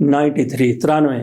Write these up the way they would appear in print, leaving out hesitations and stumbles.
93,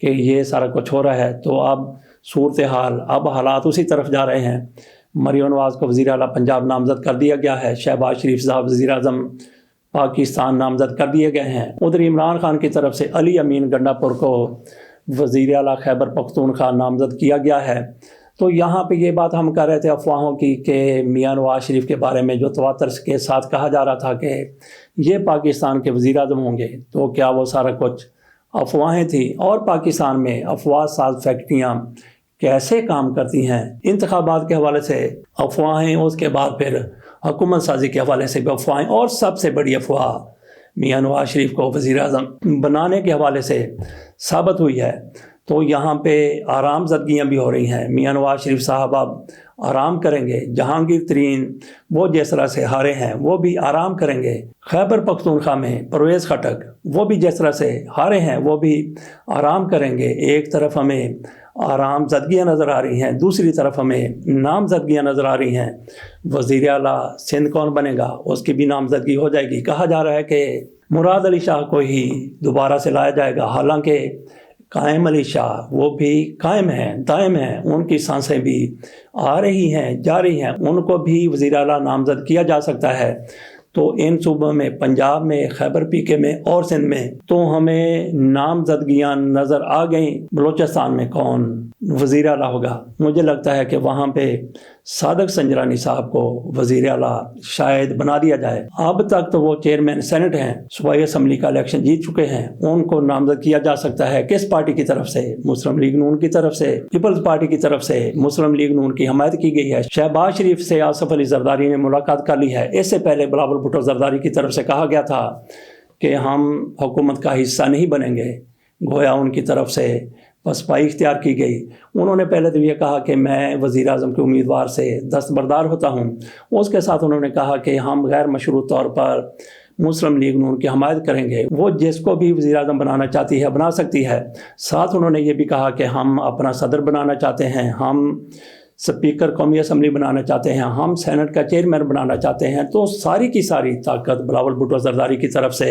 کہ یہ سارا کچھ ہو رہا ہے، تو اب صورتحال، اب حالات اسی طرف جا رہے ہیں۔ مریم نواز کو وزیر اعلیٰ پنجاب نامزد کر دیا گیا ہے، شہباز شریف صاحب وزیر اعظم پاکستان نامزد کر دیے گئے ہیں۔ ادھر عمران خان کی طرف سے علی امین گنڈا پور کو وزیر اعلیٰ خیبر پختونخوا نامزد کیا گیا ہے۔ تو یہاں پہ یہ بات ہم کر رہے تھے افواہوں کی کہ میاں نواز شریف کے بارے میں جو تواتر کے ساتھ کہا جا رہا تھا کہ یہ پاکستان کے وزیر اعظم ہوں گے، تو کیا وہ سارا کچھ افواہیں تھیں؟ اور پاکستان میں افواہ ساز فیکٹریاں کیسے کام کرتی ہیں؟ انتخابات کے حوالے سے افواہیں، اس کے بعد پھر حکومت سازی کے حوالے سے بھی افواہیں، اور سب سے بڑی افواہ میاں نواز شریف کو وزیر اعظم بنانے کے حوالے سے ثابت ہوئی ہے۔ تو یہاں پہ آرام زدگیاں بھی ہو رہی ہیں۔ میاں نواز شریف صاحب اب آرام کریں گے، جہانگیر ترین وہ جس طرح سے ہارے ہیں وہ بھی آرام کریں گے، خیبر پختونخوا میں پرویز خٹک وہ بھی جس طرح سے ہارے ہیں وہ بھی آرام کریں گے۔ ایک طرف ہمیں آرام زدگیاں نظر آ رہی ہیں، دوسری طرف ہمیں نامزدگیاں نظر آ رہی ہیں۔ وزیر اعلیٰ سندھ کون بنے گا، اس کی بھی نامزدگی ہو جائے گی۔ کہا جا رہا ہے کہ مراد علی شاہ کو ہی دوبارہ سے لایا جائے گا، حالانکہ قائم علی شاہ وہ بھی قائم ہیں، دائم ہیں، ان کی سانسیں بھی آ رہی ہیں، جا رہی ہیں، ان کو بھی وزیر اعلیٰ نامزد کیا جا سکتا ہے۔ تو ان صوبوں میں، پنجاب میں، خیبر پی کے میں اور سندھ میں تو ہمیں نامزدگیاں نظر آ گئیں۔ بلوچستان میں کون وزیر اعلیٰ ہوگا؟ مجھے لگتا ہے کہ وہاں پہ صادق سنجرانی صاحب کو وزیر اعلیٰ شاید بنا دیا جائے۔ اب تک تو وہ چیئرمین سینٹ ہیں، صوبائی اسمبلی کا الیکشن جیت چکے ہیں، ان کو نامزد کیا جا سکتا ہے۔ کس پارٹی کی طرف سے؟ مسلم لیگ نون کی طرف سے، پیپلز پارٹی کی طرف سے مسلم لیگ نون کی حمایت کی گئی ہے۔ شہباز شریف سے آصف علی زرداری نے ملاقات کر لی ہے۔ اس سے پہلے بلاول بھٹو زرداری کی طرف سے کہا گیا تھا کہ ہم حکومت کا حصہ نہیں بنیں گے، گویا ان کی طرف سے پسپائی اختیار کی گئی۔ انہوں نے پہلے تو یہ کہا کہ میں وزیر اعظم کے امیدوار سے دستبردار ہوتا ہوں، اس کے ساتھ انہوں نے کہا کہ ہم غیر مشروط طور پر مسلم لیگ نون کی حمایت کریں گے، وہ جس کو بھی وزیر اعظم بنانا چاہتی ہے بنا سکتی ہے۔ ساتھ انہوں نے یہ بھی کہا کہ ہم اپنا صدر بنانا چاہتے ہیں، ہم سپیکر قومی اسمبلی بنانا چاہتے ہیں، ہم سینٹ کا چیئرمین بنانا چاہتے ہیں۔ تو ساری کی ساری طاقت بلاول بھٹو زرداری کی طرف سے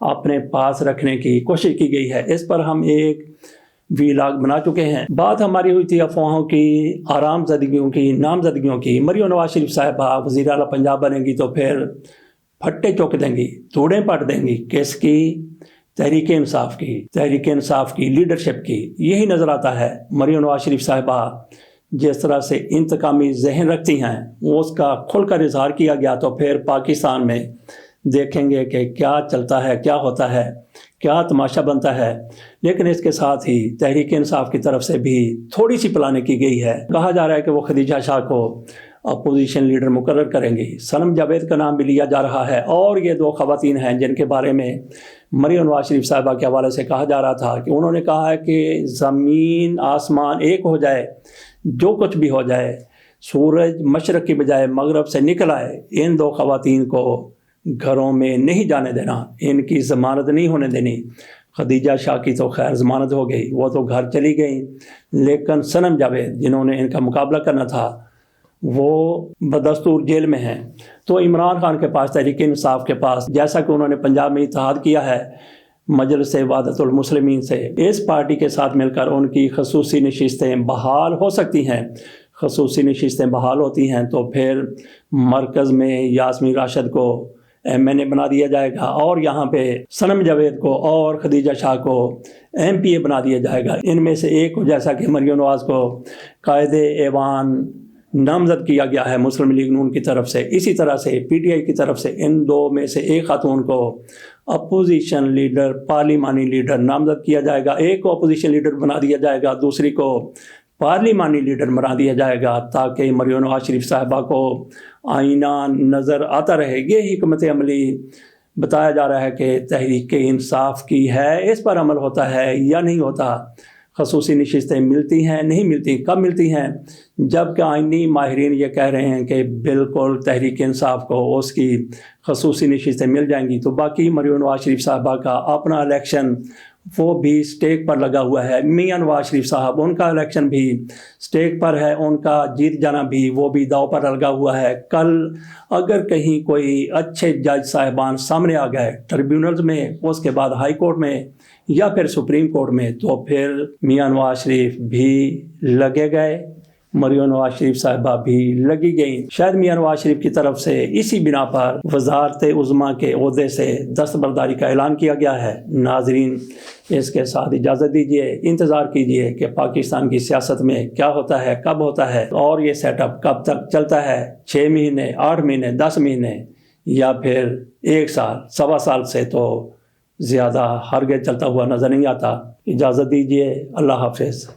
اپنے پاس رکھنے کی کوشش کی گئی ہے۔ اس پر ہم ایک ویلاگ بنا چکے ہیں۔ بات ہماری ہوئی تھی افواہوں کی، آرام زدگیوں کی، نامزدگیوں کی۔ مریم نواز شریف صاحبہ وزیر اعلیٰ پنجاب بنیں گی تو پھر پھٹے چوک دیں گی، توڑیں پٹ دیں گی۔ کس کی؟ تحریک انصاف کی، تحریک انصاف کی لیڈرشپ کی۔ یہی نظر آتا ہے۔ مریم نواز شریف صاحبہ جس طرح سے انتقامی ذہن رکھتی ہیں، اس کا کھل کر اظہار کیا گیا تو پھر پاکستان میں دیکھیں گے کہ کیا چلتا ہے، کیا ہوتا ہے، کیا تماشا بنتا ہے۔ لیکن اس کے ساتھ ہی تحریک انصاف کی طرف سے بھی تھوڑی سی پلاننگ کی گئی ہے۔ کہا جا رہا ہے کہ وہ خدیجہ شاہ کو اپوزیشن لیڈر مقرر کریں گی، صنم جاوید کا نام بھی لیا جا رہا ہے، اور یہ دو خواتین ہیں جن کے بارے میں مریم نواز شریف صاحبہ کے حوالے سے کہا جا رہا تھا کہ انہوں نے کہا ہے کہ زمین آسمان ایک ہو جائے، جو کچھ بھی ہو جائے، سورج مشرق کی بجائے مغرب سے نکل آئے، ان دو خواتین کو گھروں میں نہیں جانے دینا، ان کی ضمانت نہیں ہونے دینی۔ خدیجہ شاہ کی تو خیر ضمانت ہو گئی، وہ تو گھر چلی گئیں، لیکن صنم جاوید جنہوں نے ان کا مقابلہ کرنا تھا وہ بدستور جیل میں ہیں۔ تو عمران خان کے پاس، تحریک انصاف کے پاس، جیسا کہ انہوں نے پنجاب میں اتحاد کیا ہے مجلس وحدت المسلمین سے، اس پارٹی کے ساتھ مل کر ان کی خصوصی نشستیں بحال ہو سکتی ہیں۔ خصوصی نشستیں بحال ہوتی ہیں تو پھر مرکز میں یاسمین راشد کو ایم این اے بنا دیا جائے گا، اور یہاں پہ صنم جاوید کو اور خدیجہ شاہ کو ایم پی اے بنا دیا جائے گا۔ ان میں سے ایک کو، جیسا کہ مریم نواز کو قائد ایوان نامزد کیا گیا ہے مسلم لیگ نون کی طرف سے، اسی طرح سے پی ٹی آئی کی طرف سے ان دو میں سے ایک خاتون کو اپوزیشن لیڈر، پارلیمانی لیڈر نامزد کیا جائے گا۔ ایک کو اپوزیشن لیڈر بنا دیا جائے گا، دوسری کو پارلیمانی لیڈر بنا دیا جائے گا، تاکہ مریم نواز شریف صاحبہ کو آئینہ نظر آتا رہے۔ یہ حکمت عملی بتایا جا رہا ہے کہ تحریک انصاف کی ہے، اس پر عمل ہوتا ہے یا نہیں ہوتا۔ خصوصی نشستیں ملتی ہیں، نہیں ملتی، کب ملتی ہیں؟ جبکہ آئینی ماہرین یہ کہہ رہے ہیں کہ بالکل تحریک انصاف کو اس کی خصوصی نشستیں مل جائیں گی، تو باقی مریم نواز شریف صاحبہ کا اپنا الیکشن وہ بھی سٹیک پر لگا ہوا ہے. میاں نواز شریف صاحب ان کا الیکشن بھی سٹیک پر ہے, ان کا جیت جانا بھی وہ بھی داؤ پر لگا ہوا ہے. کل اگر کہیں کوئی اچھے جج صاحبان سامنے آ گئے ٹریبیونلز میں, اس کے بعد ہائی کورٹ میں یا پھر سپریم کورٹ میں, تو پھر میاں نواز شریف بھی لگے گئے, مریم نواز شریف صاحبہ بھی لگی گئیں. شاید میاں نواز شریف کی طرف سے اسی بنا پر وزارت عظمیٰ کے عہدے سے دستبرداری کا اعلان کیا گیا ہے. ناظرین, اس کے ساتھ اجازت دیجیے, انتظار کیجیے کہ پاکستان کی سیاست میں کیا ہوتا ہے, کب ہوتا ہے, اور یہ سیٹ اپ کب تک چلتا ہے. 6 مہینے, 8 مہینے, 10 مہینے یا پھر 1 سال, 1.25 سال سے تو زیادہ ہرگز چلتا ہوا نظر نہیں آتا. اجازت دیجیے, اللہ حافظ.